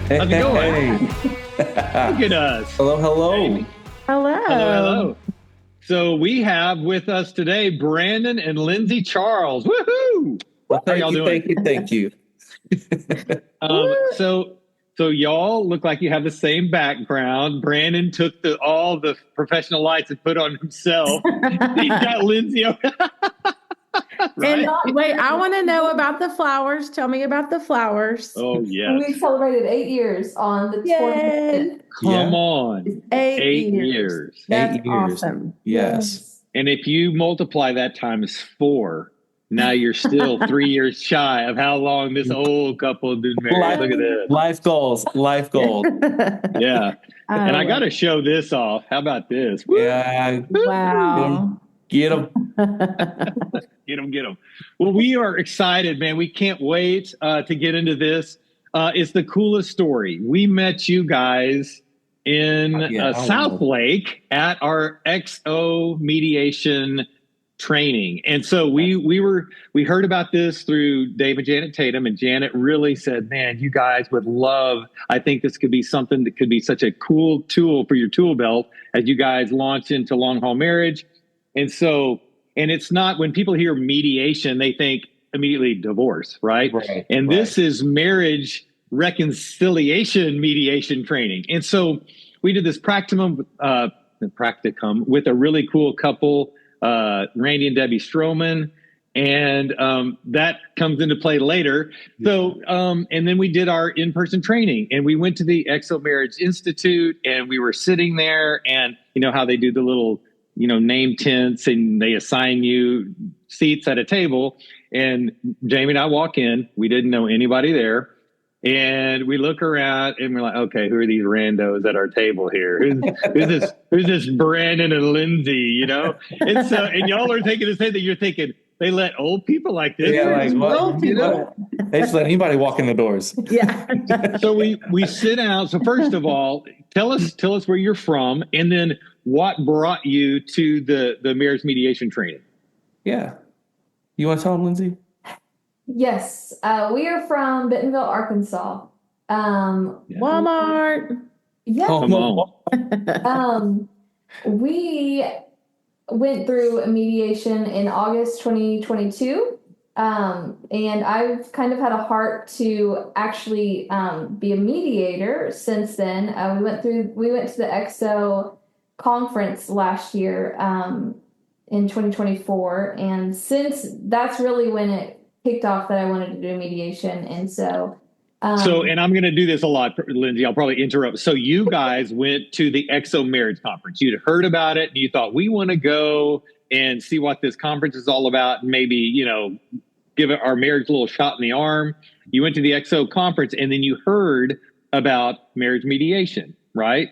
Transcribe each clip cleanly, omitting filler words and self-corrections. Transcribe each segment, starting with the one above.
How's it going? Hey. Look at us. Hello, hello. Amy. Hello. Hello. So we have with us today Brandon and Lindsey Charles. Woohoo! Well, How y'all doing? thank you. So y'all look like you have the same background. Brandon took all the professional lights and put on himself. He's got Lindsey. Right? And wait, I want to know about the flowers. Tell me about the flowers. Oh yes. We celebrated 8 years on the Yay. 25th. Come on. 8 years. years. That's 8 years. awesome. Yes. And if you multiply that times 4, now you're still 3 years shy of how long this old couple has been married. Look at this. Life goals. Yeah. And I got to show this off. How about this? Woo! Yeah. Wow. Get them. Get them. Well, we are excited, man. We can't wait to get into this. It's the coolest story. We met you guys in South Lake at our XO mediation training. And so we heard about this through Dave and Janet Tatum, and Janet really said, man, you guys would love, I think this could be something that could be such a cool tool for your tool belt as you guys launch into long haul marriage. And so, and it's not, when people hear mediation, they think immediately divorce, right? And this is marriage reconciliation mediation training. And so we did this practicum with a really cool couple, Randy and Debbie Stroman, and that comes into play later. So, and then we did our in-person training, and we went to the XO Marriage Institute, and we were sitting there, and you know how they do the little, name tents, and they assign you seats at a table. And Jamie and I walk in, we didn't know anybody there. And we look around and we're like, okay, who are these randos at our table here? Who's this Brandon and Lindsey, And so, and y'all are thinking the same thing. You're thinking, they let old people like this? Yeah, like, what? They just let anybody walk in the doors. Yeah. So we sit down. So first of all, tell us where you're from, and then what brought you to the marriage mediation training? Yeah. You want to tell them, Lindsey? Yes. We are from Bentonville, Arkansas. Walmart. Yeah. Come on. We went through a mediation in August 2022. And I've kind of had a heart to actually be a mediator since then. We went to the XO conference last year in 2024. And since that's really when it kicked off that I wanted to do mediation. And so and I'm going to do this a lot, Lindsey. I'll probably interrupt. So you guys went to the XO Marriage Conference. You'd heard about it, and you thought, we want to go and see what this conference is all about, and maybe, give our marriage a little shot in the arm. You went to the XO conference, and then you heard about marriage mediation, right?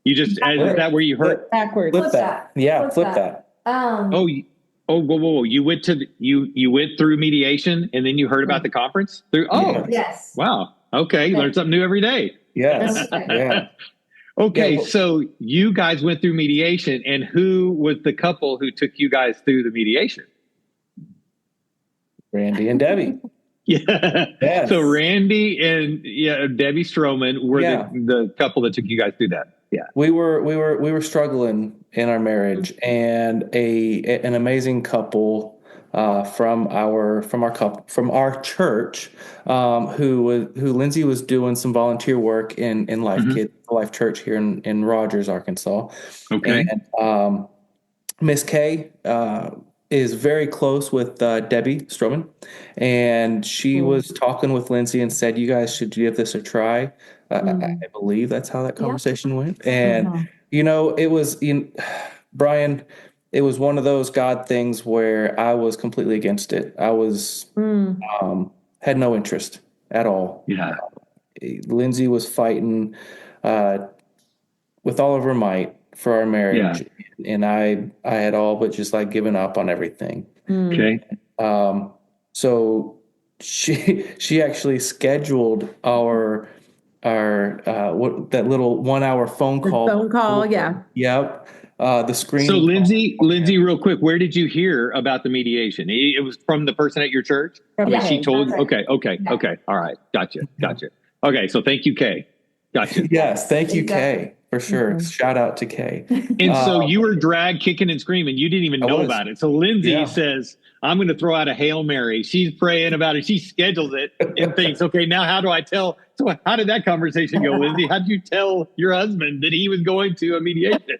You just, is that where you heard? Backwards. Flip that. Yeah, flip that. Whoa! You went to you went through mediation, and then you heard about the conference through. Oh, yes. Wow. Okay, you learn something new every day. Yes. Yeah. Okay, Yeah. so you guys went through mediation, and who was the couple who took you guys through the mediation? Randy and Debbie. Yeah. Yes. So Randy and Debbie Stroman were the couple that took you guys through that. Yeah. We were struggling in our marriage, and an amazing couple from our church who Lindsey was doing some volunteer work in Life Church here in Rogers, Arkansas. Okay. And Miss Kay is very close with Debbie Stroman, and she was talking with Lindsey and said, you guys should give this a try. I believe that's how that conversation went. And, it was, Brian, it was one of those God things where I was completely against it. I was, had no interest at all. Yeah. Lindsey was fighting with all of her might for our marriage. Yeah. And I had all but just like given up on everything. Okay. So she actually scheduled that little 1 hour phone call. Phone call, yeah. Yep. The screen. So Lindsey, real quick, where did you hear about the mediation? It was from the person at your church? Yeah. She told you? Okay. All right. Gotcha. Okay, so thank you, Kay. Gotcha. Yes, thank you, Exactly. Kay, for sure. Shout out to Kay. And so you were dragged kicking and screaming. You didn't even know about it. So Lindsey says, I'm going to throw out a Hail Mary. She's praying about it. She schedules it and thinks, okay, now how do I tell? So how did that conversation go, Lindsey? How did you tell your husband that he was going to a mediation?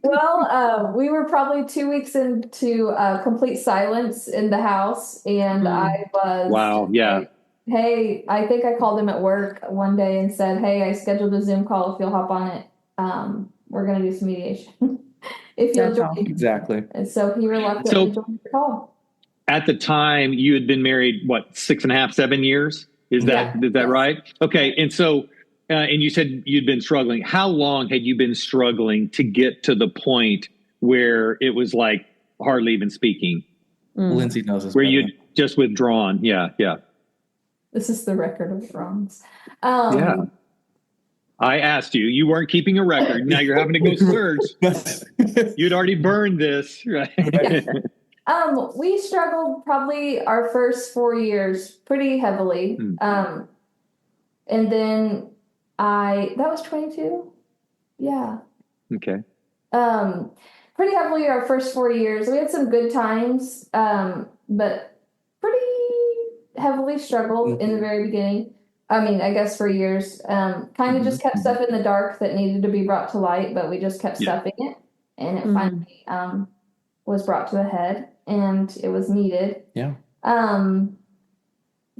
Well, we were probably 2 weeks into complete silence in the house, and I was Wow, yeah. Hey, I think I called him at work one day and said, hey, I scheduled a Zoom call. If you'll hop on it, we're going to do some mediation. If you'll join. Exactly. And so he reluctantly joined the call. At the time, you had been married, what, 6.5, 7 years? Is that right? Okay. And so, and you said you'd been struggling. How long had you been struggling to get to the point where it was like hardly even speaking? Lindsey knows this. Where you'd just withdrawn. Yeah. This is the record of wrongs. Yeah. I asked you. You weren't keeping a record. Now you're having to go search. You'd already burned this, right? We struggled probably our first 4 years pretty heavily. And then that was 22. Yeah. Okay. Pretty heavily our first 4 years. We had some good times, but pretty heavily struggled in the very beginning. I mean, I guess for years, kind of just kept stuff in the dark that needed to be brought to light, but we just kept stuffing it. And it finally was brought to a head, and it was needed. Yeah.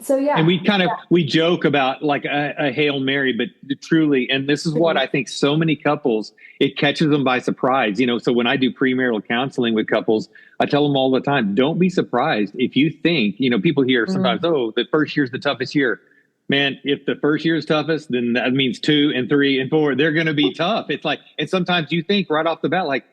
So, yeah. And we joke about like a Hail Mary, but truly, and this is what I think so many couples, it catches them by surprise. So when I do premarital counseling with couples, I tell them all the time, don't be surprised if you think, people hear sometimes, the first year's the toughest year. Man, if the first year is toughest, then that means 2 and 3 and 4, they're going to be tough. It's like, and sometimes you think right off the bat, like,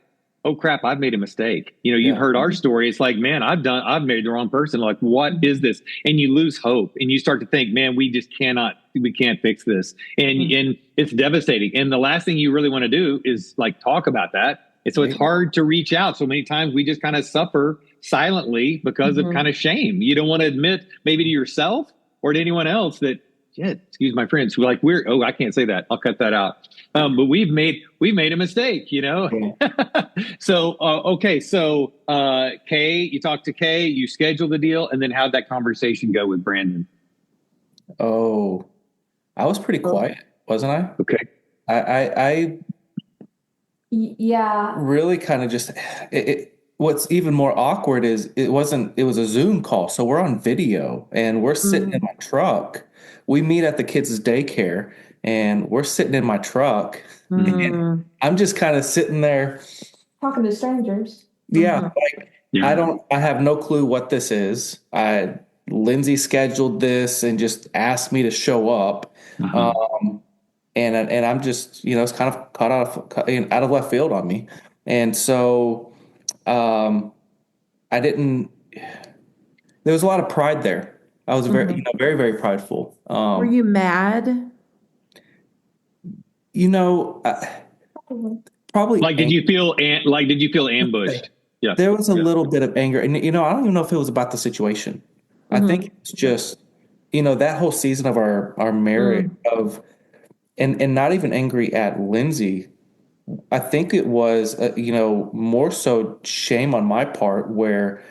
oh crap, I've made a mistake. You've heard our story. It's like, man, I've married the wrong person. Like, what is this? And you lose hope and you start to think, man, we can't fix this. And it's devastating. And the last thing you really want to do is like talk about that. And so it's hard to reach out. So many times we just kind of suffer silently because of kind of shame. You don't want to admit maybe to yourself or to anyone else that, excuse my friends who like I can't say that. I'll cut that out. But we've made a mistake, So, okay. So, Kay, you talked to Kay, you scheduled the deal, and then how'd that conversation go with Brandon? Oh, I was pretty quiet, wasn't I? Okay. I really kind of just, what's even more awkward is it was a Zoom call. So we're on video and we're sitting in my truck. We meet at the kids' daycare and we're sitting in my truck. And I'm just kind of sitting there talking to strangers. Yeah. I have no clue what this is. Lindsey scheduled this and just asked me to show up. And I'm just, it's kind of caught out of left field on me. And so, there was a lot of pride there. I was very, very, very prideful. Were you mad? Probably. Like, did you feel ambushed? Yeah. There was a little bit of anger, and I don't even know if it was about the situation. I think it's just, that whole season of our marriage and not even angry at Lindsey. I think it was, more so shame on my part where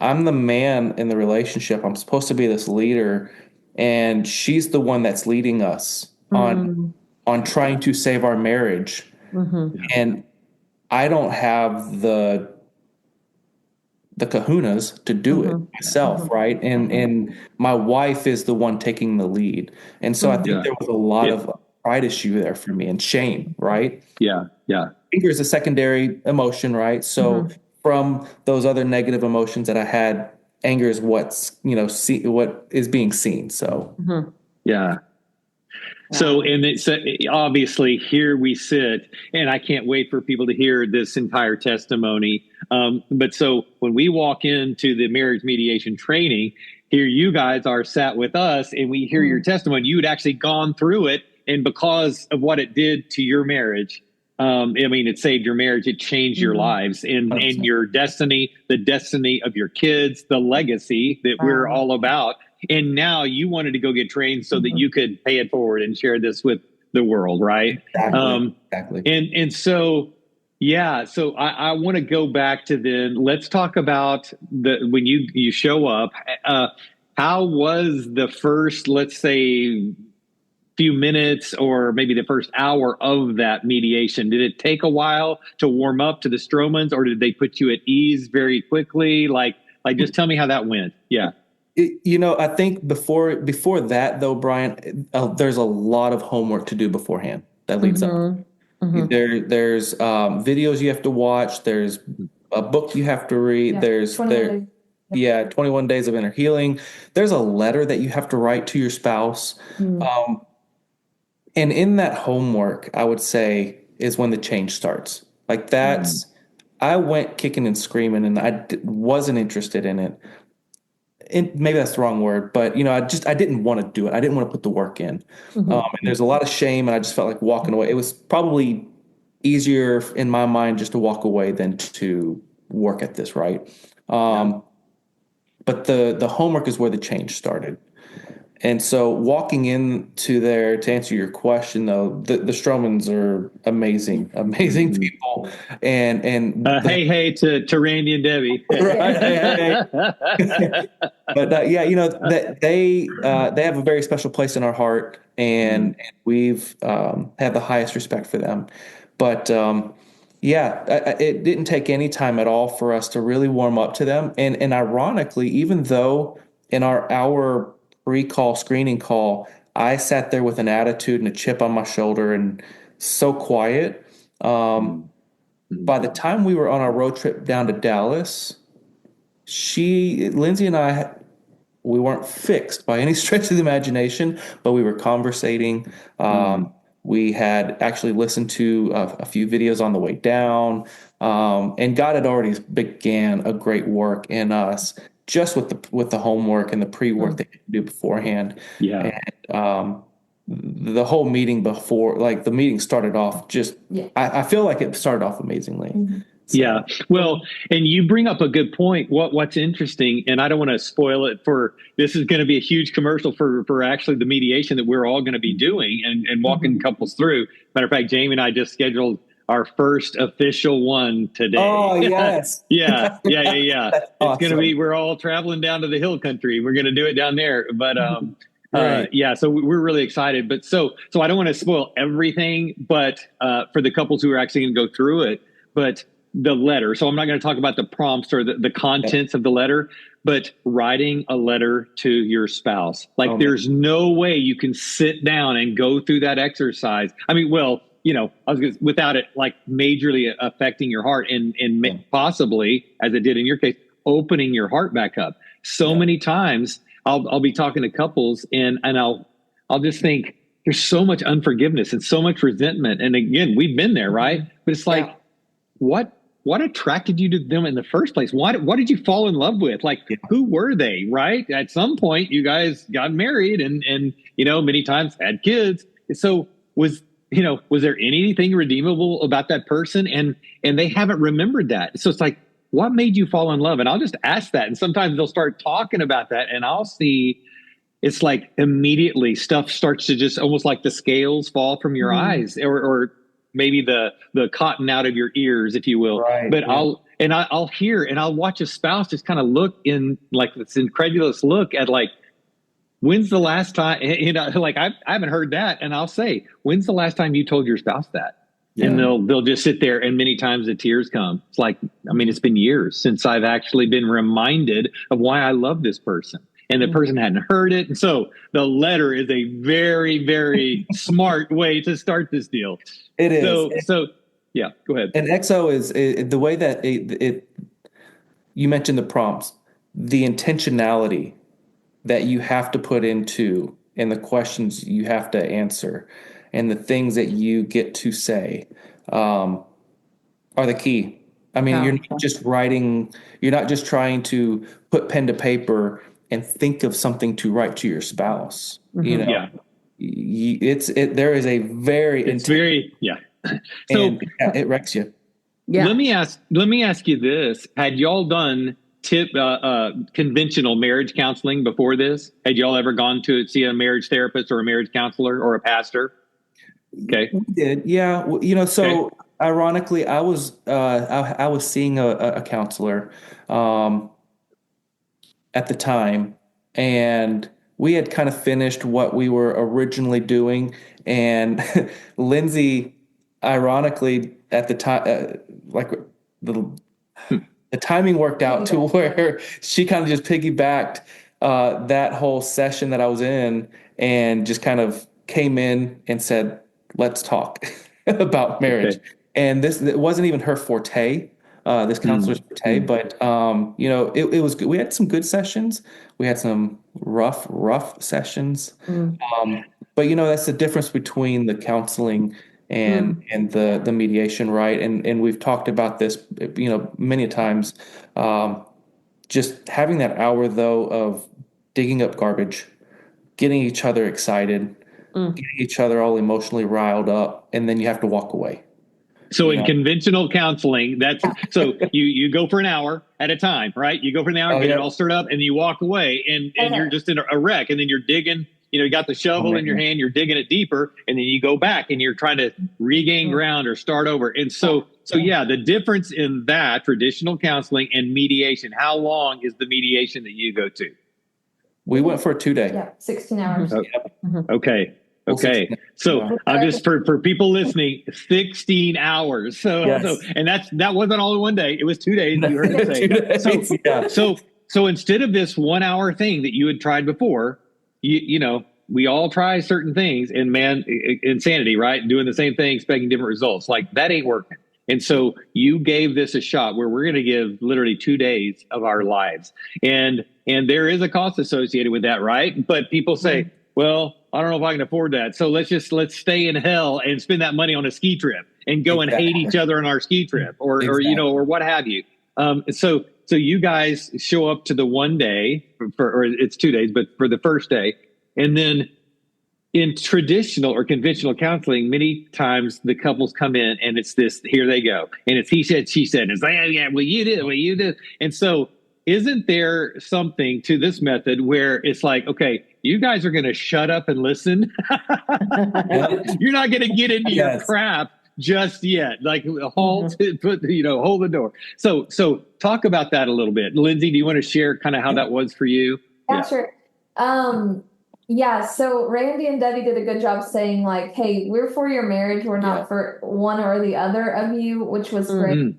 I'm the man in the relationship. I'm supposed to be this leader, and she's the one that's leading us on trying to save our marriage. And I don't have the kahunas to do it myself, right? And my wife is the one taking the lead. And so I think there was a lot of pride issue there for me and shame, right? Yeah. Anger is a secondary emotion, right? So from those other negative emotions that I had, anger is what is being seen. So yeah. So, and obviously here we sit, and I can't wait for people to hear this entire testimony. But so when we walk into the marriage mediation training, here you guys are sat with us, and we hear your testimony. You had actually gone through it, and because of what it did to your marriage, it saved your marriage. It changed your lives and your destiny, the destiny of your kids, the legacy that we're all about And now you wanted to go get trained so that you could pay it forward and share this with the world, right? Exactly. And so, yeah, so I want to go back to then. Let's talk about when you show up. How was the first, let's say, few minutes or maybe the first hour of that mediation? Did it take a while to warm up to the Stromans, or did they put you at ease very quickly? Like just tell me how that went. Yeah. I think before that though, Brian, there's a lot of homework to do beforehand that leads up. Mm-hmm. There's videos you have to watch. There's a book you have to read. There's 21 days of inner healing. There's a letter that you have to write to your spouse. Mm-hmm. And in that homework, I would say is when the change starts. Like that's, I went kicking and screaming, and I wasn't interested in it. And maybe that's the wrong word, but I didn't want to do it. I didn't want to put the work in. Mm-hmm. And there's a lot of shame, and I just felt like walking away. It was probably easier in my mind just to walk away than to work at this, right? But the homework is where the change started. And so walking into there, to answer your question, though, the Stromans are amazing people. And hey to Randy and Debbie. Right, hey. But that they have a very special place in our heart, and we've had the highest respect for them. But it didn't take any time at all for us to really warm up to them. And ironically, even though in our pre-call screening call, I sat there with an attitude and a chip on my shoulder and so quiet. By the time we were on our road trip down to Dallas, Lindsey and I, we weren't fixed by any stretch of the imagination, but we were conversating. We had actually listened to a few videos on the way down, and God had already began a great work in us, just with the homework and the pre-work that you do beforehand. Yeah. And the whole meeting the meeting started off I feel like it started off amazingly. Mm-hmm. So. Yeah. Well, and you bring up a good point. What's interesting, and I don't want to spoil it this is going to be a huge commercial for actually the mediation that we're all going to be doing and walking couples through. Matter of fact, Jamie and I just scheduled our first official one today. Oh, yes. yeah. It's awesome. Going to be, we're all traveling down to the hill country. We're going to do it down there. But, right. So we're really excited. But so I don't want to spoil everything, but, for the couples who are actually going to go through it, but the letter. So I'm not going to talk about the prompts or the contents of the letter, but writing a letter to your spouse. Like there's no way you can sit down and go through that exercise. I mean, without it like majorly affecting your heart and possibly, as it did in your case, opening your heart back up. So many times I'll be talking to couples and I'll just think there's so much unforgiveness and so much resentment. And again, we've been there, right? But it's like, what attracted you to them in the first place? What did you fall in love with? Like, who were they, right? At some point, you guys got married and many times had kids. So was there anything redeemable about that person? And they haven't remembered that. So it's like, what made you fall in love? And I'll just ask that. And sometimes they'll start talking about that and I'll see it's like immediately stuff starts to just almost like the scales fall from your eyes or maybe the cotton out of your ears, if you will. Right, but I'll hear and I'll watch a spouse just kind of look in like this incredulous look at like, when's the last time, like I haven't heard that. And I'll say, when's the last time you told your spouse that? Yeah. And they'll just sit there and many times the tears come. It's like, it's been years since I've actually been reminded of why I love this person. And the person hadn't heard it. And so the letter is a very, very smart way to start this deal. It is. So yeah, go ahead. And XO is the way that you mentioned the prompts, the intentionality that you have to put into and the questions you have to answer and the things that you get to say are the key. I mean, you're not just writing, you're not just trying to put pen to paper and think of something to write to your spouse. There is a very, so it wrecks you. Yeah. Let me ask you this. Had y'all done conventional marriage counseling before this? Had y'all ever gone to see a marriage therapist or a marriage counselor or a pastor? Okay. We did. Yeah. So Okay. ironically, I was seeing a counselor at the time, and we had kind of finished what we were originally doing. And Lindsey, ironically, at the time, the timing worked out to where she kind of just piggybacked that whole session that I was in, and just kind of came in and said, "Let's talk about marriage." Okay. And it wasn't even her forte, this counselor's forte, but it was good. We had some good sessions. We had some rough sessions. But that's the difference between the counseling and the mediation, right? And we've talked about this, many times. Just having that hour though of digging up garbage, getting each other excited, getting each other all emotionally riled up, and then you have to walk away. So in conventional counseling, so you go for an hour at a time, right? You go for an hour, get it all stirred up, and you walk away, and you're just in a wreck, and then you're digging. You got the shovel in your hand, you're digging it deeper, and then you go back and you're trying to regain ground or start over. And so the difference in that traditional counseling and mediation. How long is the mediation that you go to? We went for a 2-day. Yeah, 16 hours. Okay. So I'm just for people listening, 16 hours. So and that wasn't all in one day. It was 2 days. You heard me say. So instead of this 1 hour thing that you had tried before, we all try certain things, and man, insanity, right? Doing the same thing, expecting different results. Like that ain't working. And so you gave this a shot where we're going to give literally 2 days of our lives. And there is a cost associated with that, right? But people say, well, I don't know if I can afford that. So let's stay in hell and spend that money on a ski trip and go and hate each other on our ski trip or what have you. So you guys show up to the 1 day or it's 2 days, but for the first day. And then in traditional or conventional counseling, many times the couples come in and it's this, here they go. And it's he said, she said, and it's like, yeah, well, you did. And so isn't there something to this method where it's like, okay, you guys are going to shut up and listen. You're not going to get into your crap just yet. Like hold the door. So talk about that a little bit. Lindsey, do you want to share kind of how that was for you? Yeah, sure. So Randy and Debbie did a good job saying like, hey, we're for your marriage. We're not for one or the other of you, which was great.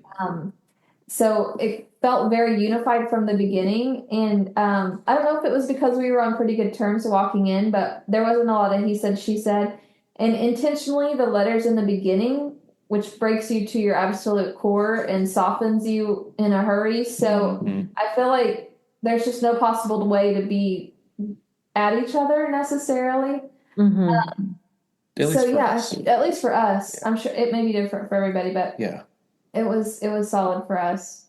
So it felt very unified from the beginning. And I don't know if it was because we were on pretty good terms walking in, but there wasn't a lot of he said, she said. And intentionally, the letters in the beginning, which breaks you to your absolute core and softens you in a hurry. So I feel like there's just no possible way to be at each other necessarily. At least for us. I'm sure it may be different for everybody, but it was solid for us.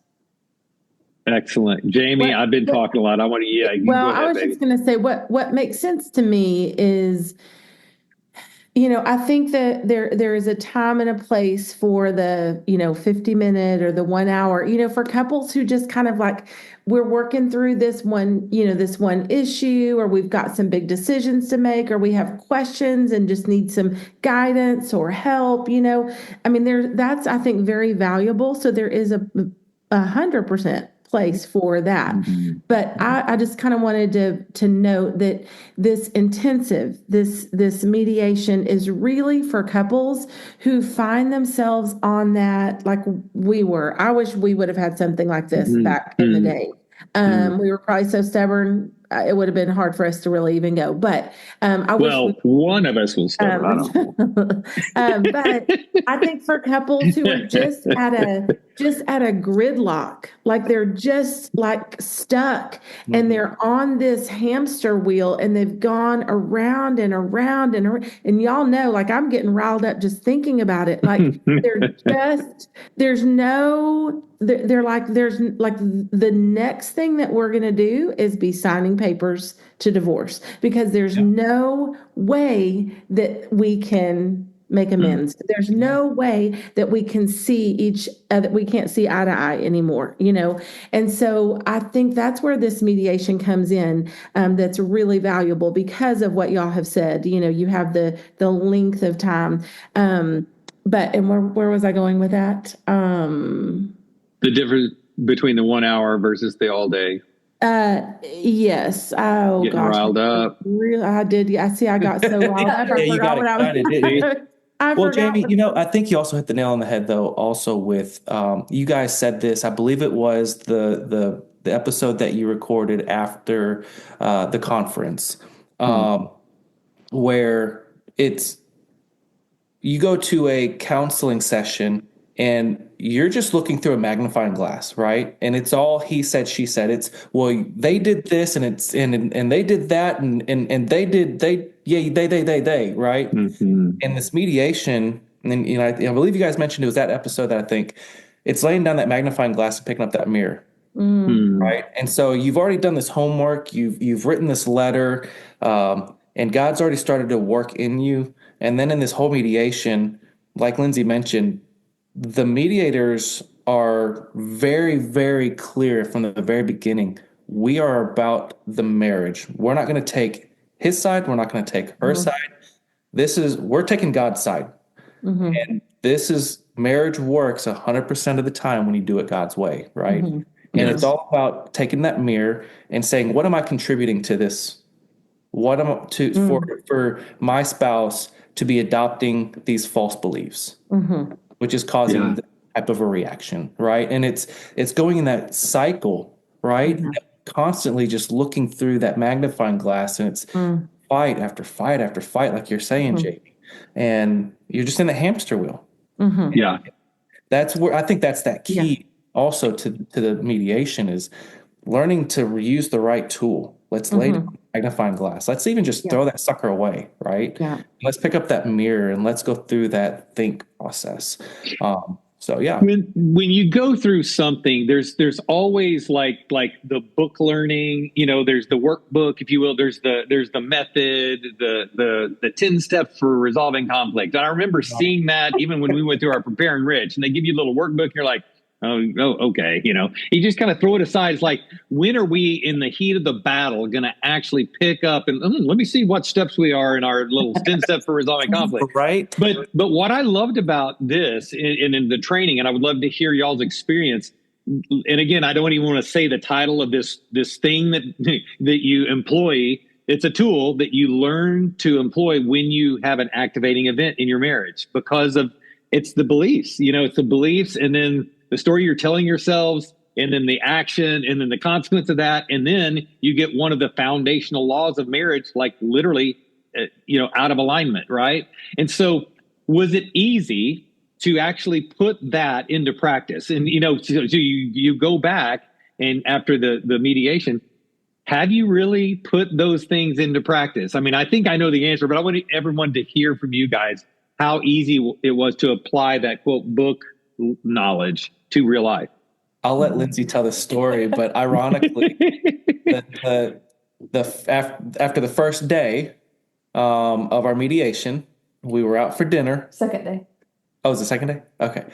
Excellent. Jamie, I've been talking a lot. I want to, well, I was just going to say what makes sense to me is, I think that there is a time and a place for the, 50-minute or the 1 hour, for couples who just kind of like, we're working through this one issue, or we've got some big decisions to make, or we have questions and just need some guidance or help, that's, I think, very valuable. So there is a 100% place for that. But I just kind of wanted to note that this intensive, this mediation is really for couples who find themselves on that, like we were. I wish we would have had something like this back in the day. We were probably so stubborn, it would have been hard for us to really even go. But one of us will stubborn. But I think for couples who are just at a gridlock, like they're just like stuck and they're on this hamster wheel and they've gone around and around and around, and y'all know, like I'm getting riled up just thinking about it. Like there's the next thing that we're going to do is be signing papers to divorce, because there's no way that we can make amends. There's no way that we can see that we can't see eye to eye anymore, And so I think that's where this mediation comes in. That's really valuable because of what y'all have said. You have the length of time. And where was I going with that? The difference between the 1 hour versus the all day. Yes. Oh, Getting gosh. riled up. Really, I did. I see. I got so riled up. I you got forgot what I was. excited, didn't you? Well, forgot. Jamie, I think you also hit the nail on the head, though. Also, with you guys said this. I believe it was the episode that you recorded after the conference, where you go to a counseling session and you're just looking through a magnifying glass, right? And it's all he said, she said. It's, well, they did this and they did that and they, right? Mm-hmm. And this mediation, and I believe you guys mentioned it was that episode that I think it's laying down that magnifying glass and picking up that mirror. Right. And so you've already done this homework, you've written this letter, and God's already started to work in you. And then in this whole mediation, like Lindsey mentioned, the mediators are very, very clear from the very beginning. We are about the marriage. We're not going to take his side. We're not going to take her side. We're taking God's side. And marriage works 100% of the time when you do it God's way, right? And it's all about taking that mirror and saying, what am I contributing to this? What am I for my spouse to be adopting these false beliefs, which is causing the type of a reaction, right? And it's going in that cycle, right? Constantly just looking through that magnifying glass, and it's fight after fight after fight, like you're saying, Jamie, and you're just in the hamster wheel. Yeah, that's where I think that's that key also to the mediation is learning to use the right tool. Let's lay down the magnifying glass. Let's even just throw that sucker away, right? Yeah. Let's pick up that mirror and let's go through that think process. So yeah. When you go through something, there's always like the book learning, there's the workbook, if you will, there's the method, the 10 steps for resolving conflict. And I remember seeing that even when we went through our Prepare and Rich, and they give you a little workbook, and you're like, oh, okay. You just kind of throw it aside. It's like, when are we in the heat of the battle going to actually pick up and let me see what steps we are in our little 10 steps for resolving conflict. Right. But what I loved about this and in the training, and I would love to hear y'all's experience. And again, I don't even want to say the title of this thing that you employ. It's a tool that you learn to employ when you have an activating event in your marriage, because it's the beliefs, it's the beliefs, and then the story you're telling yourselves, and then the action, and then the consequence of that. And then you get one of the foundational laws of marriage, like literally, out of alignment. Right. And so was it easy to actually put that into practice? And, so you go back, and after the mediation, have you really put those things into practice? I mean, I think I know the answer, but I want everyone to hear from you guys how easy it was to apply that quote book knowledge to real life. I'll let Lindsey tell the story, but ironically, after the first day of our mediation, we were out for dinner. Second day. Oh, it was the second day? Okay.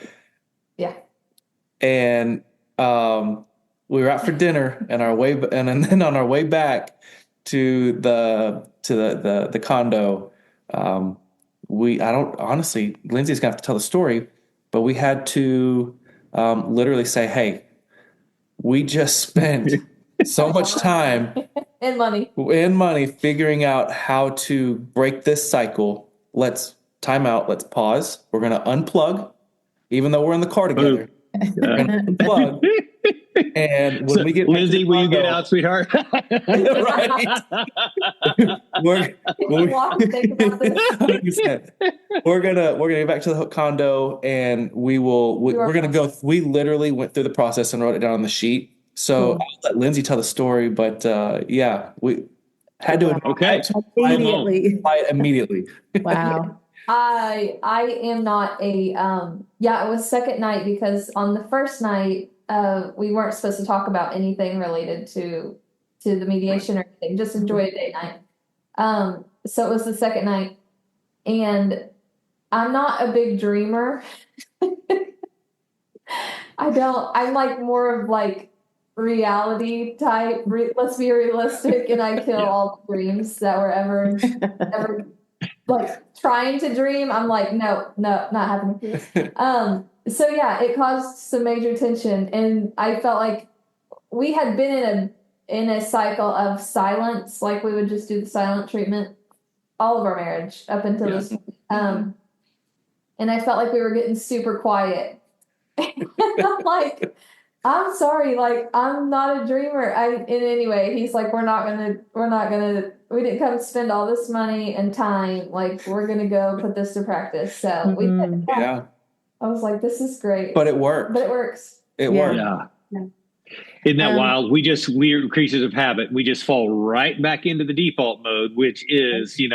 Yeah. And we were out for dinner, and then on our way back to the condo, honestly, Lindsey's gonna have to tell the story, but we had to literally say, hey, we just spent so much time and money figuring out how to break this cycle. Let's time out. Let's pause. We're going to unplug, even though we're in the car together. We're going to unplug. And when we get Lindsey, will you get out, sweetheart? Right. We're gonna get back to the condo, and we're gonna go. We literally went through the process and wrote it down on the sheet. So I'll let Lindsey tell the story, but we had to apply it immediately. Wow. I am not it was second night, because on the first night we weren't supposed to talk about anything related to the mediation or anything, just enjoy a date night. So it was the second night, and I'm not a big dreamer. I'm like more of like reality type. Let's be realistic, and I kill all the dreams that were ever like trying to dream. I'm like, no, not happening. So yeah, it caused some major tension, and I felt like we had been in a cycle of silence. Like we would just do the silent treatment all of our marriage up until this. And I felt like we were getting super quiet. I'm like, I'm sorry, like I'm not a dreamer. And anyway, he's like, we didn't come spend all this money and time. Like we're gonna go put this to practice. So we did. Yeah. I was like, this is great. But it worked. But it works. It worked. Yeah. Isn't that wild? We're creatures of habit. We just fall right back into the default mode, which is, and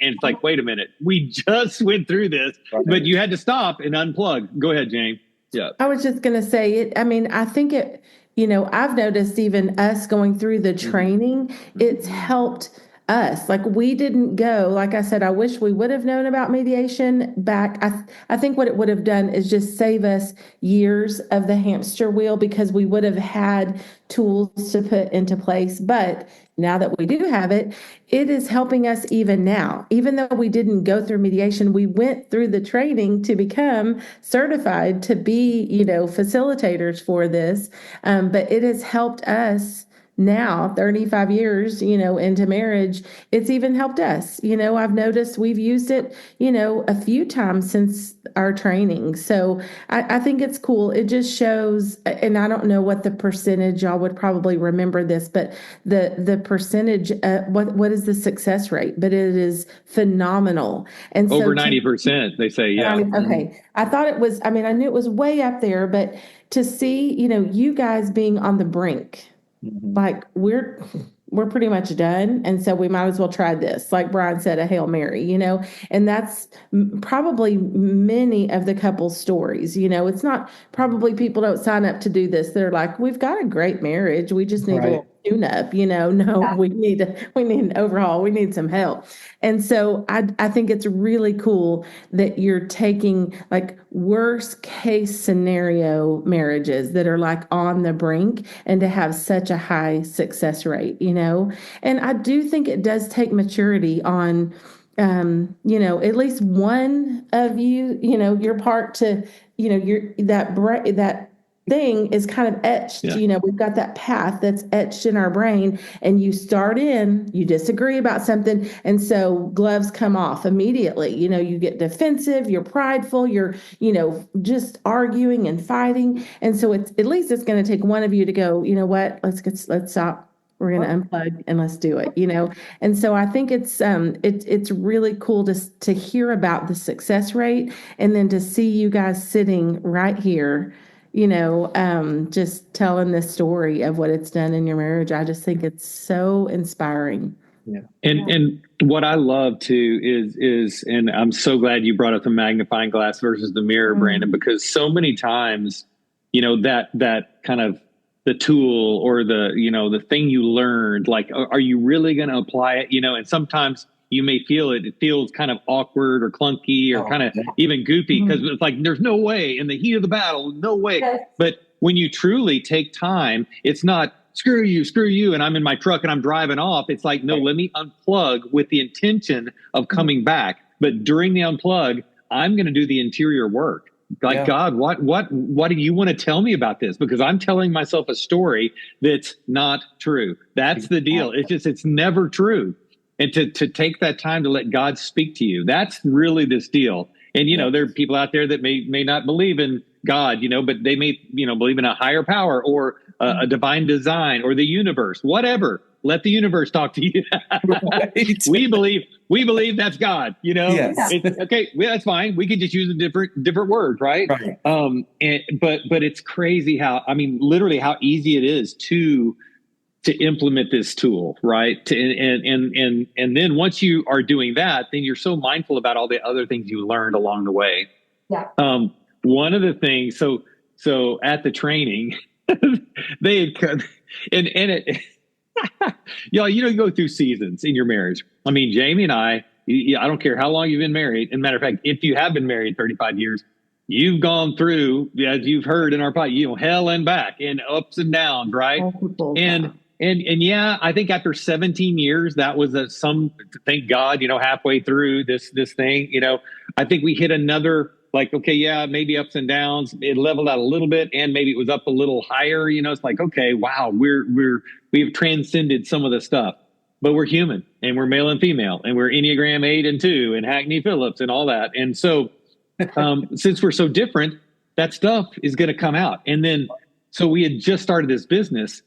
it's like, wait a minute, we just went through this, but you had to stop and unplug. Go ahead, Jane. Yeah. I was just going to say it. I mean, I think it, I've noticed even us going through the training, it's helped us. Like we didn't go, like I said, I wish we would have known about mediation back. I think what it would have done is just save us years of the hamster wheel, because we would have had tools to put into place. But now that we do have it, it is helping us even now. Even though we didn't go through mediation, we went through the training to become certified to be, facilitators for this. But it has helped us now, 35 years, into marriage. It's even helped us. I've noticed we've used it, a few times since our training. So I think it's cool. It just shows, and I don't know what the percentage, y'all would probably remember this, but the percentage, what is the success rate? But it is phenomenal. And over 90%, they say, yeah. Okay. I thought it was, I knew it was way up there, but to see, you guys being on the brink, like we're pretty much done. And so we might as well try this. Like Brian said, a Hail Mary, and that's probably many of the couples' stories. It's not probably people don't sign up to do this. They're like, we've got a great marriage. We just need a little tune up, no, we need an overhaul. We need some help. And so I think it's really cool that you're taking like worst case scenario marriages that are like on the brink, and to have such a high success rate, and I do think it does take maturity on, at least one of you, your part to, that thing is kind of etched, we've got that path that's etched in our brain, and you disagree about something. And so gloves come off immediately, you get defensive, you're prideful, you're, just arguing and fighting. And so it's going to take one of you to go, you know what, let's stop. We're going to unplug and let's do it, And so I think it's really cool to hear about the success rate, and then to see you guys sitting right here, just telling this story of what it's done in your marriage. I just think it's so inspiring. Yeah. And what I love too is, and I'm so glad you brought up the magnifying glass versus the mirror, Brandon, because so many times, that kind of the tool or the thing you learned, like, are you really going to apply it? And sometimes you may feel it feels kind of awkward or clunky or kind of even goofy, because it's like, there's no way in the heat of the battle, no way. Yes. But when you truly take time, it's not screw you. And I'm in my truck and I'm driving off. It's like, no, let me unplug with the intention of coming back. But during the unplug, I'm going to do the interior work. Like, God, what do you want to tell me about this? Because I'm telling myself a story that's not true. That's the deal. It's never true. And to take that time to let God speak to you, that's really this deal. And, there are people out there that may not believe in God, but they may, believe in a higher power or a divine design or the universe, whatever. Let the universe talk to you. Right. We believe that's God, Yes. Okay, well, that's fine. We could just use a different word, right? But it's crazy how, literally how easy it is to implement this tool, right? And then once you are doing that, then you're so mindful about all the other things you learned along the way. Yeah. One of the things, so at the training, they had, and it, y'all, you go through seasons in your marriage. Jamie and I, I don't care how long you've been married. And matter of fact, if you have been married 35 years, you've gone through, as you've heard in our podcast, hell and back and ups and downs, right? And yeah, I think after 17 years, that was thank God, halfway through this thing, I think we hit another, like, okay, yeah, maybe ups and downs. It leveled out a little bit, and maybe it was up a little higher. It's like, okay, wow, we've transcended some of the stuff, but we're human, and we're male and female, and we're Enneagram 8 and 2, and Hackney Phillips, and all that. And so, since we're so different, that stuff is going to come out. And then, so we had just started this business,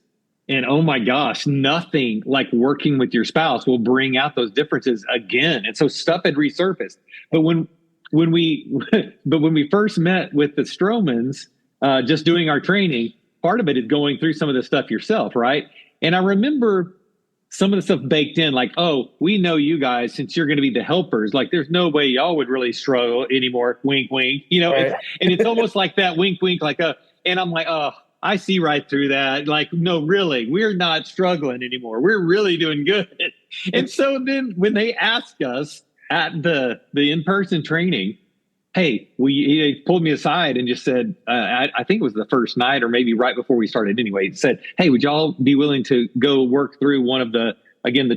and oh my gosh, nothing like working with your spouse will bring out those differences again. And so stuff had resurfaced, but when we first met with the Stromans, just doing our training, part of it is going through some of the stuff yourself, right? And I remember some of the stuff baked in, like, oh, we know you guys, since you're going to be the helpers, like there's no way y'all would really struggle anymore. Wink, wink, right. And it's almost like that wink, wink, and I'm like, oh, I see right through that. Like, no, really, we're not struggling anymore. We're really doing good. And so then when they asked us at the in-person training, hey, he pulled me aside and just said, I think it was the first night or maybe right before we started anyway, he said, hey, would y'all be willing to go work through one of the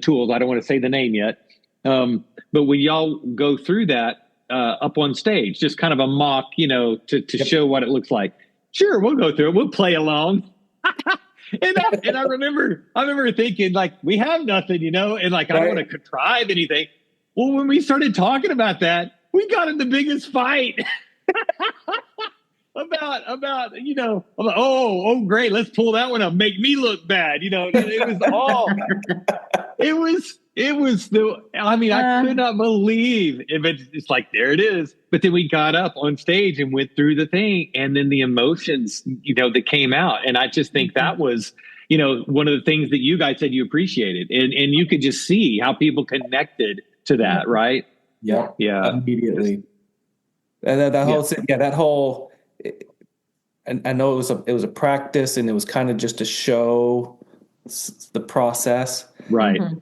tools? I don't want to say the name yet. But would y'all go through that up on stage, just kind of a mock, to show what it looks like? Sure, we'll go through it. We'll play along. And I remember thinking, like, we have nothing, and like, I don't want to contrive anything. Well, when we started talking about that, we got in the biggest fight about oh, great, let's pull that one up, make me look bad. I could not believe it's like, there it is. But then we got up on stage and went through the thing, and then the emotions, that came out. And I just think that was, one of the things that you guys said you appreciated, and you could just see how people connected to that, right? Yeah. Immediately. And that whole, and I know it was a practice, and it was kind of just to show the process. Right. Mm-hmm.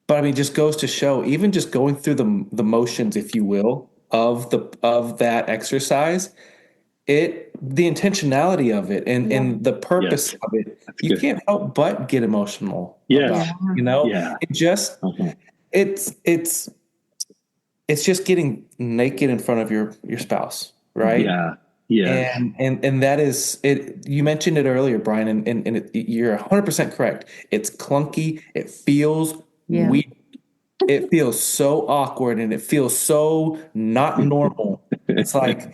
But I mean, just goes to show, even just going through the motions, if you will, of that exercise, the intentionality of it and the purpose of it, that's you good. Can't help but get emotional. Yes. It just, it's just getting naked in front of your spouse, right? Yeah. Yeah. And that is it. You mentioned it earlier, Brian, and you're 100% correct. It's clunky. It feels weak. It feels so awkward, and it feels so not normal. It's like,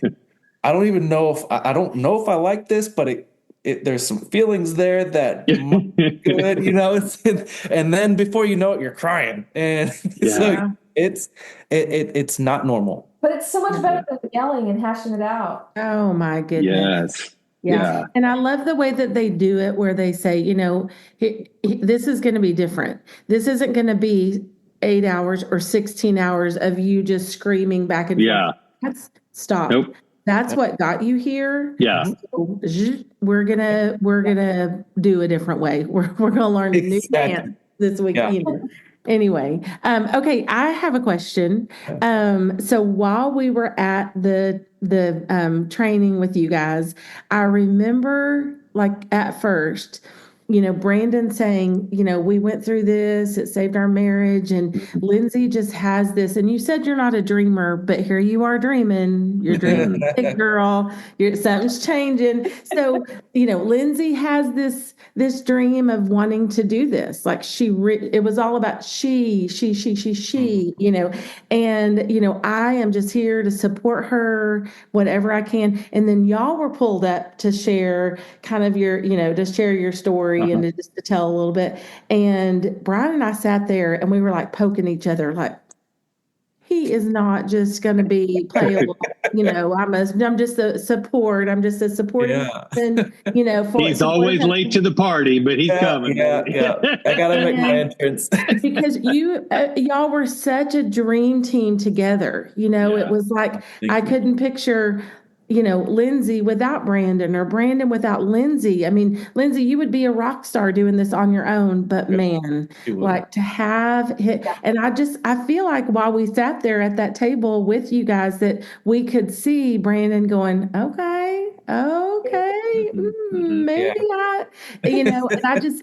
I don't even know if I don't know if I like this, but there's some feelings there that might be good, and then before you know it, you're crying, and so it's not normal. But it's so much better than yelling and hashing it out. Oh my goodness. Yes. Yeah. And I love the way that they do it, where they say, this is going to be different. This isn't going to be 8 hours or 16 hours of you just screaming back and forth. Stop. Nope. That's what got you here. Yeah. So we're gonna do a different way. We're gonna learn a new dance this week. Yeah. Anyway, okay, I have a question. So while we were at the training with you guys, I remember, like, at first, Brandon saying, we went through this, it saved our marriage, and Lindsey just has this, and you said you're not a dreamer, but here you are dreaming, you're dreaming, big girl, something's changing. So, Lindsey has this dream of wanting to do this. Like, it was all about she, and, I am just here to support her, whatever I can. And then y'all were pulled up to share kind of your, to share your story and just to tell a little bit. And Brian and I sat there and we were like poking each other, like, he is not just going to be playable. I'm just a support. I'm just a supporting person, he's always late to the party, but he's coming. Yeah. I got to make my entrance. Because y'all were such a dream team together. It was like, I couldn't picture Lindsey without Brandon, or Brandon without Lindsey. I mean, Lindsey, you would be a rock star doing this on your own, but man, like to have hit, and I feel like while we sat there at that table with you guys, that we could see Brandon going, okay, maybe and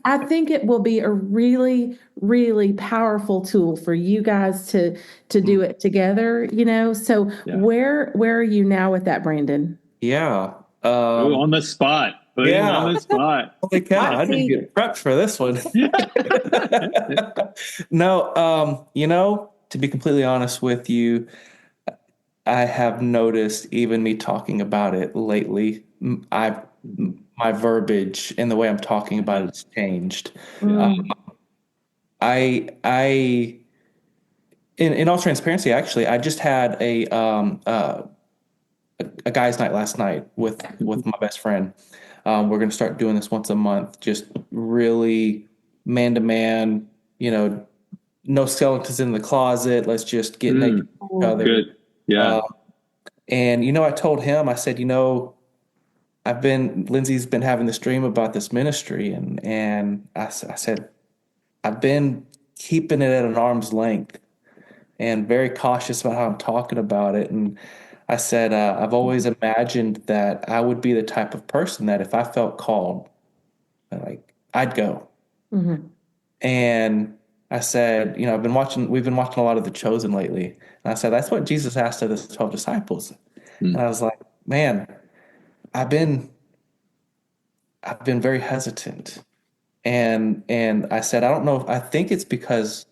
I think it will be a really, really powerful tool for you guys to do it together, So where are you now with that, Brandon? Yeah. On the spot. Put him on the spot. Holy cow, I didn't get prepped for this one. No, to be completely honest with you, I have noticed even me talking about it lately, my verbiage and the way I'm talking about it has changed. In all transparency, actually, I just had a guy's night last night with my best friend. We're going to start doing this once a month, just really man to man, no skeletons in the closet. Let's just get naked with each other. Good. Yeah. And, I told him, I said, Lindsey's been having this dream about this ministry. And I said, I've been keeping it at an arm's length and very cautious about how I'm talking about it. And I said, I've always imagined that I would be the type of person that if I felt called, I'd go. Mm-hmm. And I said, we've been watching a lot of The Chosen lately. And I said, that's what Jesus asked of the 12 disciples. And I was like, man, I've been very hesitant. And I said, I don't know. I think it's because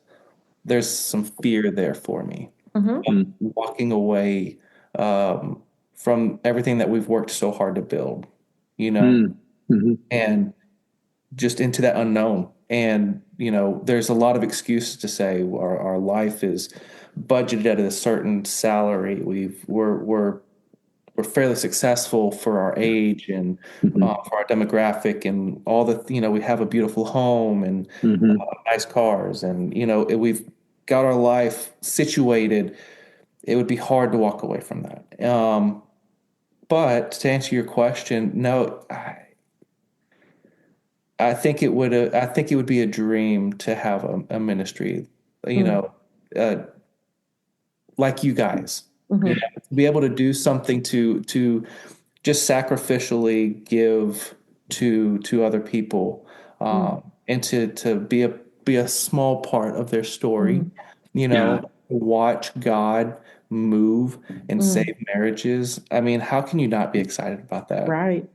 there's some fear there for me. Mm-hmm. Walking away from everything that we've worked so hard to build, and just into that unknown. And, there's a lot of excuses to say our life is budgeted at a certain salary. We're fairly successful for our age and for our demographic and all the, we have a beautiful home and nice cars. And, we've got our life situated. It would be hard to walk away from that. But to answer your question, no, I think it would be a dream to have a ministry, like you guys, to be able to do something to just sacrificially give to other people, and to be a small part of their story, watch God move and save marriages. I mean, how can you not be excited about that? Right.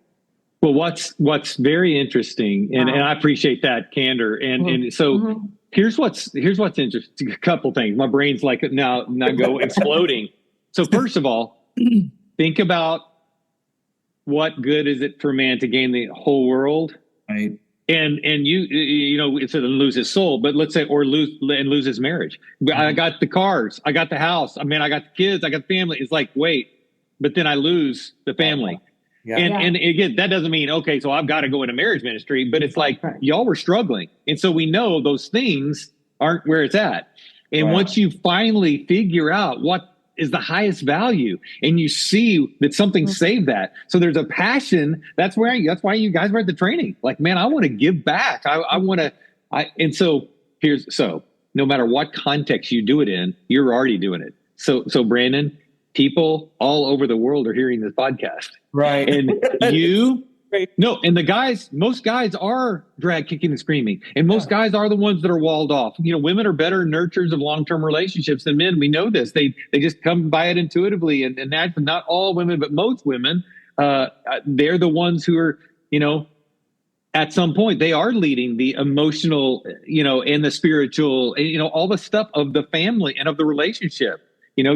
Well, what's very interesting, and I appreciate that candor, and so here's what's interesting. A couple things. My brain's like now go exploding. So first of all, think about what good is it for man to gain the whole world, right? And it's to lose his soul, but let's say lose his marriage. I got the cars, I got the house. I mean, I got the kids, I got the family. It's like, wait, but then I lose the family. Yeah. And again, that doesn't mean, okay, so I've got to go into marriage ministry, but it's like y'all were struggling. And so we know those things aren't where it's at. And once you finally figure out what is the highest value and you see that something saved that. So there's a passion. That's why you guys were at the training. Like, man, I want to give back. So no matter what context you do it in, you're already doing it. So Brandon, people all over the world are hearing this podcast. Right. And most guys are drag kicking and screaming. And most guys are the ones that are walled off. Women are better nurturers of long-term relationships than men. We know this. They just come by it intuitively. And naturally, not all women, but most women, they're the ones who are, at some point they are leading the emotional, and the spiritual, all the stuff of the family and of the relationship.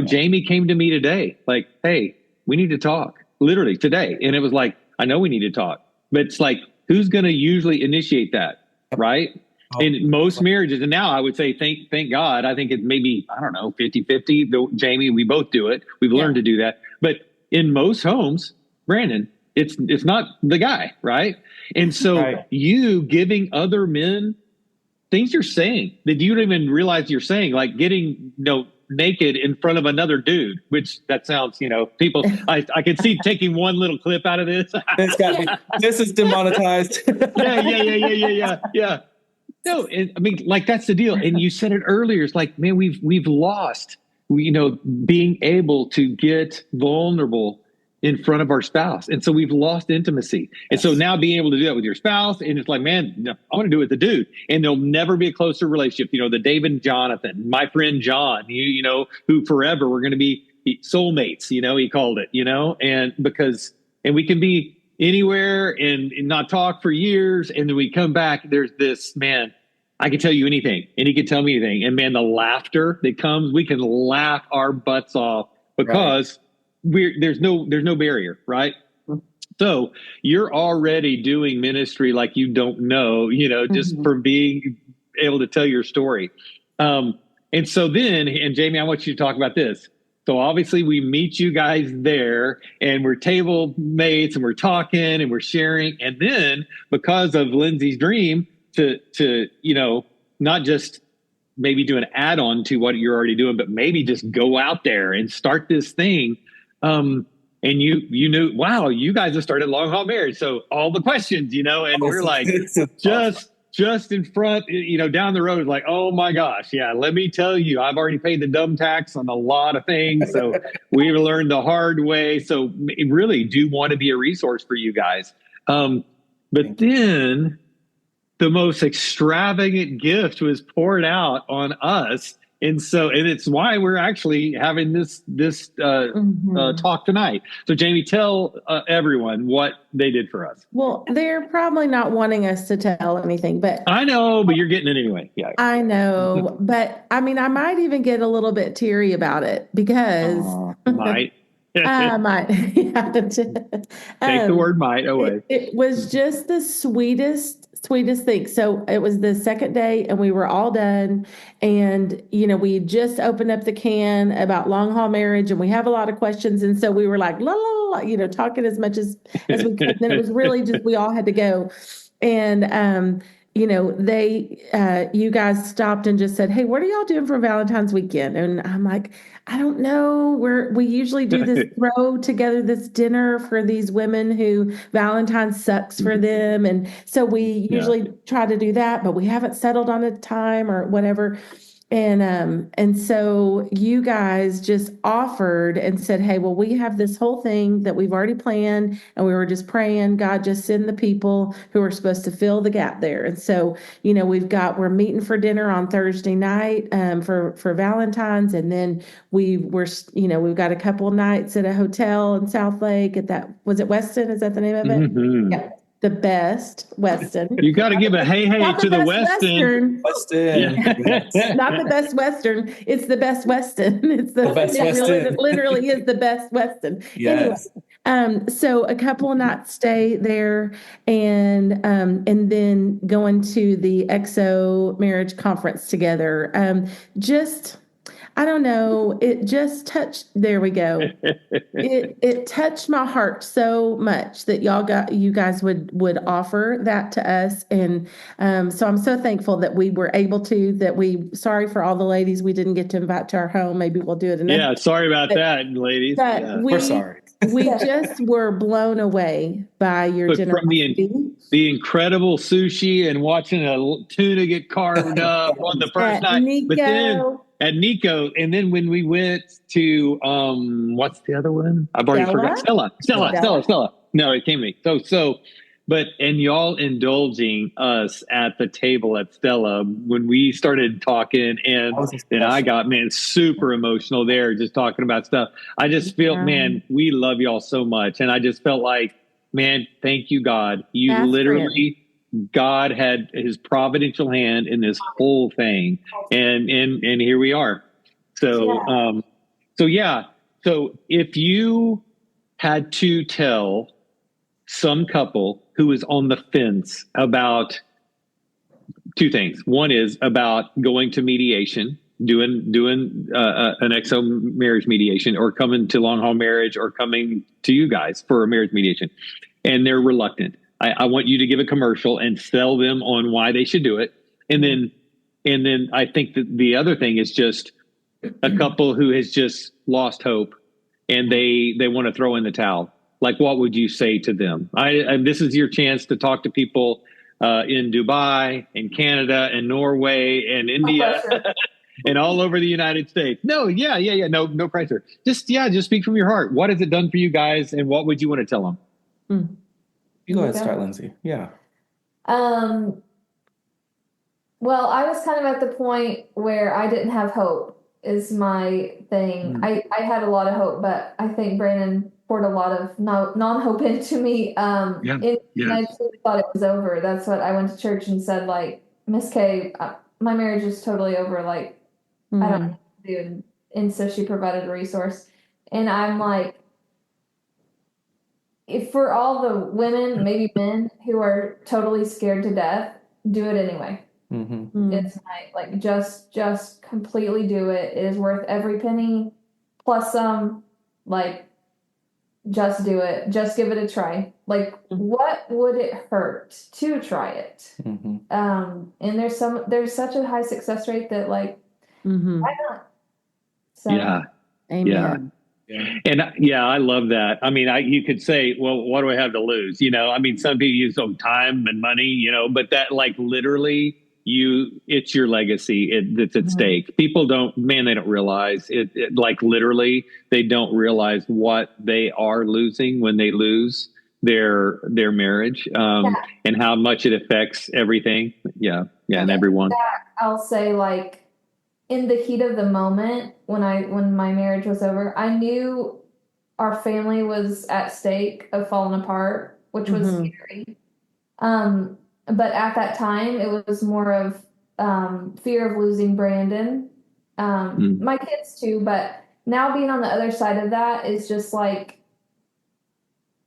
Jamie came to me today, like, hey, we need to talk, literally today. And it was like, I know we need to talk, but it's like, who's going to usually initiate that? Right. In most marriages. And now I would say, thank God, I think it's maybe, 50-50. Jamie, we both do it. We've learned to do that. But in most homes, Brandon, it's not the guy. Right. And so you giving other men things you're saying that you don't even realize you're saying, like getting, naked in front of another dude, which that sounds, people, I can see taking one little clip out of this. This is demonetized. Yeah. No, I mean, like, that's the deal. And you said it earlier. It's like, man, we've lost, being able to get vulnerable in front of our spouse. And so we've lost intimacy. And so now being able to do that with your spouse, and it's like, man, no, I want to do it with the dude. And there'll never be a closer relationship. The David and Jonathan, my friend John, who forever we're going to be soulmates, he called it, and we can be anywhere and not talk for years. And then we come back, there's this, man, I can tell you anything and he can tell me anything. And man, the laughter that comes, we can laugh our butts off because there's no barrier, right? So you're already doing ministry like you don't know, just from being able to tell your story. And so then, and Jamie, I want you to talk about this. So obviously we meet you guys there and we're table mates and we're talking and we're sharing. And then because of Lindsey's dream to not just maybe do an add-on to what you're already doing, but maybe just go out there and start this thing. And you knew, wow, you guys have started Long Haul Marriage. So all the questions, and we're like, just in front, down the road, like, oh my gosh. Yeah. Let me tell you, I've already paid the dumb tax on a lot of things. So we've learned the hard way. So really do want to be a resource for you guys. But then the most extravagant gift was poured out on us. And it's why we're actually having this talk tonight. So Jamie, tell everyone what they did for us. Well, they're probably not wanting us to tell anything, but I know, but you're getting it anyway. Yeah, I know, but I mean, I might even get a little bit teary about it because might. I might. Take the word might away. It was just the sweetest thing. So it was the second day and we were all done. And, we just opened up the can about long haul marriage and we have a lot of questions. And so we were like, la, la, la, talking as much as we could. And then it was really just, we all had to go. And, you guys stopped and just said, hey, what are y'all doing for Valentine's weekend? And I'm like, I don't know. We usually do this throw together this dinner for these women who Valentine's sucks for them. And so we usually try to do that, but we haven't settled on a time or whatever. And so you guys just offered and said, hey, well, we have this whole thing that we've already planned and we were just praying, God, just send the people who are supposed to fill the gap there. And so, we're meeting for dinner on Thursday night, for Valentine's. And then we've got a couple of nights at a hotel in South Lake was it Weston? Is that the name of it? Mm-hmm. Yeah. The best Weston. You got to give a hey to the Weston. Yeah. Not the best Western. It's the best Weston. It's the best Weston. It literally is the best Weston. Yes. Anyway, so a couple of nights stay there, and then going to the EXO marriage conference together. I don't know. It just touched. There we go. It touched my heart so much that you guys would offer that to us, and so I'm so thankful that we were able to. Sorry for all the ladies we didn't get to invite to our home. Maybe we'll do it another. Yeah, sorry about that, ladies. We're sorry. We just were blown away by your generosity. From the incredible sushi and watching a tuna get carved up on the first night, Nico. But then. At Nico, and then when we went to what's the other one? I've already forgot. Stella. No, it came to me. And y'all indulging us at the table at Stella when we started talking, and I got super emotional there just talking about stuff. I just feel, man, we love y'all so much, and I just felt like, man, thank you, God. You literally. God had his providential hand in this whole thing. And here we are. So if you had to tell some couple who is on the fence about two things, one is about going to mediation, doing an EXO marriage mediation, or coming to long haul marriage, or coming to you guys for a marriage mediation, and they're reluctant. I want you to give a commercial and sell them on why they should do it. And then I think that the other thing is just a couple who has just lost hope and they want to throw in the towel? Like, what would you say to them? This is your chance to talk to people in Dubai and Canada and Norway and India and all over the United States. No, yeah. No pressure. Just speak from your heart. What has it done for you guys, and what would you want to tell them? You go ahead, start, Lindsey. Yeah. Well, I was kind of at the point where I didn't have hope is my thing. I had a lot of hope, but I think Brandon poured a lot of non-hope into me. And I truly thought it was over. That's what I went to church and said, like, Miss K, my marriage is totally over. Like, I don't know what to do. And so she provided a resource. And I'm like, if for all the women, maybe men who are totally scared to death, do it anyway. It's like just completely do it. It is worth every penny plus some. Like, just do it. Just give it a try. Like, what would it hurt to try it? And there's such a high success rate that, like, why not? So, Amen. And I love that. I mean, you could say, well, what do I have to lose? I mean, some people use time and money, but that, like, literally it's your legacy that's at stake. People they don't realize it, like, literally they don't realize what they are losing when they lose their marriage, and how much it affects everything. And everyone. I'll say, like, in the heat of the moment, when my marriage was over, I knew our family was at stake of falling apart, which was scary. But at that time, it was more of fear of losing Brandon, my kids too. But now being on the other side of that is just like,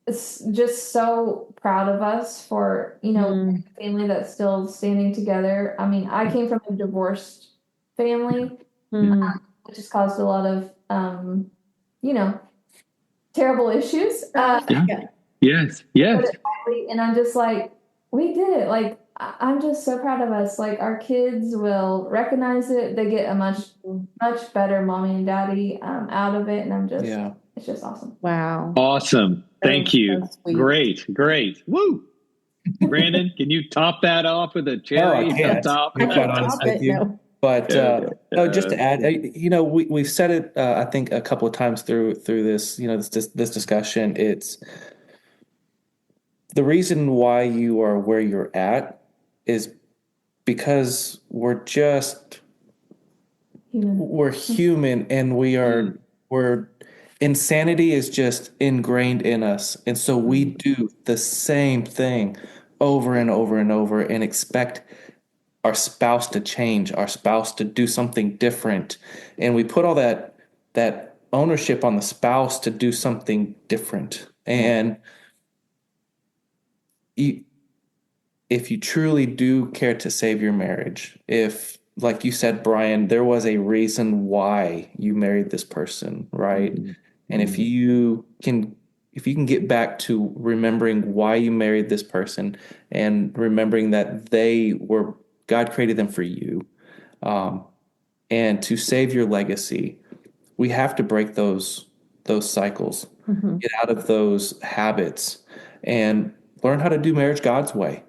it's just so proud of us for, a family that's still standing together. I mean, I came from a divorced family, which has caused a lot of, terrible issues. Yes. And I'm just like, we did it. Like, I'm just so proud of us. Like, our kids will recognize it. They get a much better mommy and daddy out of it. And I'm just, it's just awesome. Wow. Awesome. Thank you. So Great. Woo. Brandon, can you top that off with a cherry on top? To be quite honest with you. No. But just to add, we've said it, I think, a couple of times through this, this discussion. It's the reason why you are where you're at is because we're human, and we're insanity is just ingrained in us, and so we do the same thing over and over and over and expect our spouse to change, our spouse to do something different. And we put all that ownership on the spouse to do something different. And if you truly do care to save your marriage, if, like you said, Brian, there was a reason why you married this person, right? And if you can get back to remembering why you married this person and remembering that God created them for you, and to save your legacy, we have to break those cycles, get out of those habits, and learn how to do marriage God's way.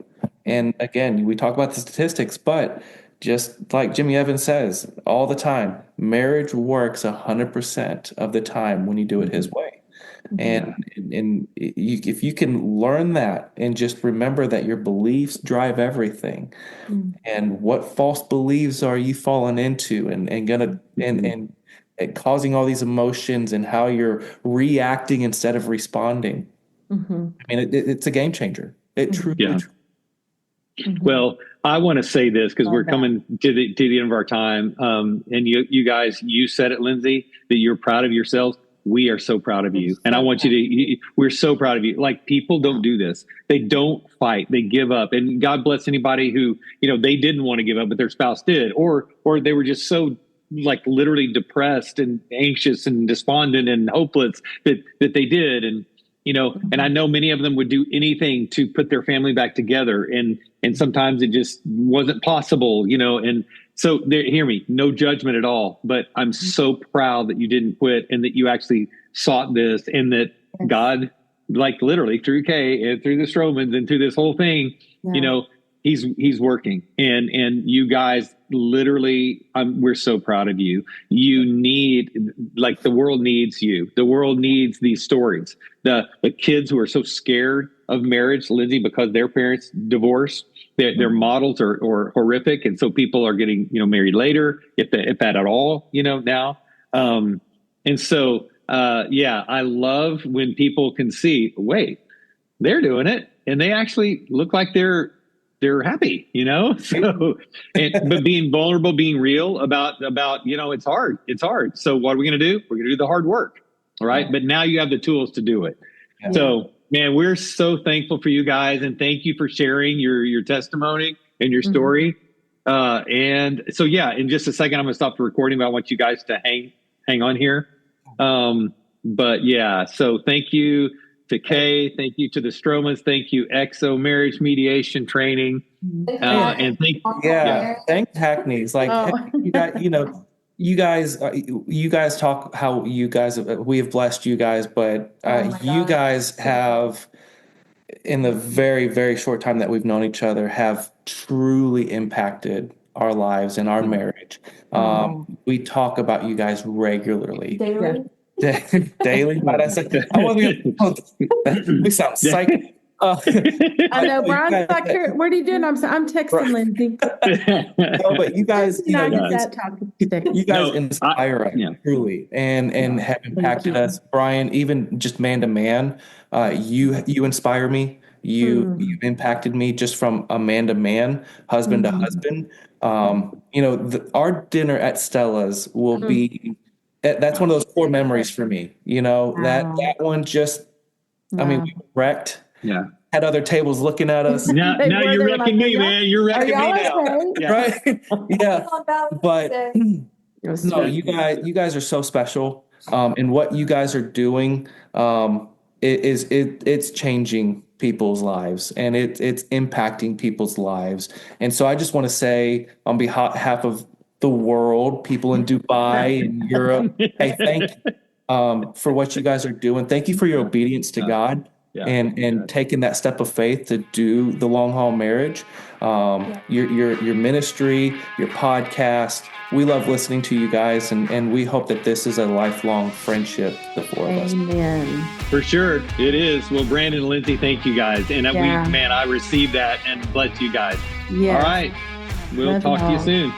And again, we talk about the statistics, but just like Jimmy Evans says all the time, marriage works 100% of the time when you do it His way. And if you can learn that and just remember that your beliefs drive everything, and what false beliefs are you falling into and causing all these emotions, and how you're reacting instead of responding. I mean, it's a game changer. It truly is. Well, I want to say this because we're coming to the end of our time. And you guys, you said it, Lindsey, that you're proud of yourselves. We are so proud of you. And I want we're so proud of you. Like, people don't do this. They don't fight. They give up. And God bless anybody who, they didn't want to give up, but their spouse did, or they were just so, like, literally depressed and anxious and despondent and hopeless that they did. And, and I know many of them would do anything to put their family back together. And sometimes it just wasn't possible, and So there, hear me, no judgment at all, but I'm so proud that you didn't quit and that you actually sought this, and that God, like literally through Kay and through the Stromans and through this whole thing, you know, he's working, and you guys literally, we're so proud of you. You need, like, the world needs you. The world needs these stories. The kids who are so scared of marriage, Lindsey, because their parents divorced, their models are horrific, and so people are getting, you know, married later, if that at all, you know, now. And so I love when people can see, wait, they're doing it, and they actually look like they're happy, you know. So, but being vulnerable, being real about you know, it's hard. So what are we going to do? We're going to do the hard work, all right? But now you have the tools to do it. Yeah. So, man, we're so thankful for you guys, and thank you for sharing your testimony and your story. And so, in just a second, I'm going to stop the recording, but I want you guys to hang on here. So thank you to Kay, thank you to the Stromans, thank you EXO Marriage Mediation Training, and thanks Hackneys. Like, you guys talk how you guys, we have blessed you guys, but you guys have, in the very, very short time that we've known each other, have truly impacted our lives and our marriage. We talk about you guys regularly. Daily. We sound psychic. I know Brian's like, what are you doing? I'm texting Lindsey. No, but you guys, you guys inspire us truly, and have impacted us. Brian, even just man to man, you inspire me. You've impacted me just from a man to man, husband to husband. Our dinner at Stella's will be. That's one of those core memories for me. You know, that one just, I mean, we wrecked. Yeah. Had other tables looking at us. Now you're wrecking me, man. You're wrecking me now. Yeah. Right? Yeah. But no, you guys are so special. And what you guys are doing, it's changing people's lives, and it's impacting people's lives. And so I just want to say, on behalf of the world, people in Dubai and Europe, hey, thank you for what you guys are doing. Thank you for your obedience to God and taking that step of faith to do the long haul marriage. Your ministry, your podcast. We love listening to you guys, and we hope that this is a lifelong friendship, the four of us. Amen. For sure, it is. Well, Brandon and Lindsey, thank you guys. And I received that, and bless you guys. Yes. All right. We'll talk to you soon.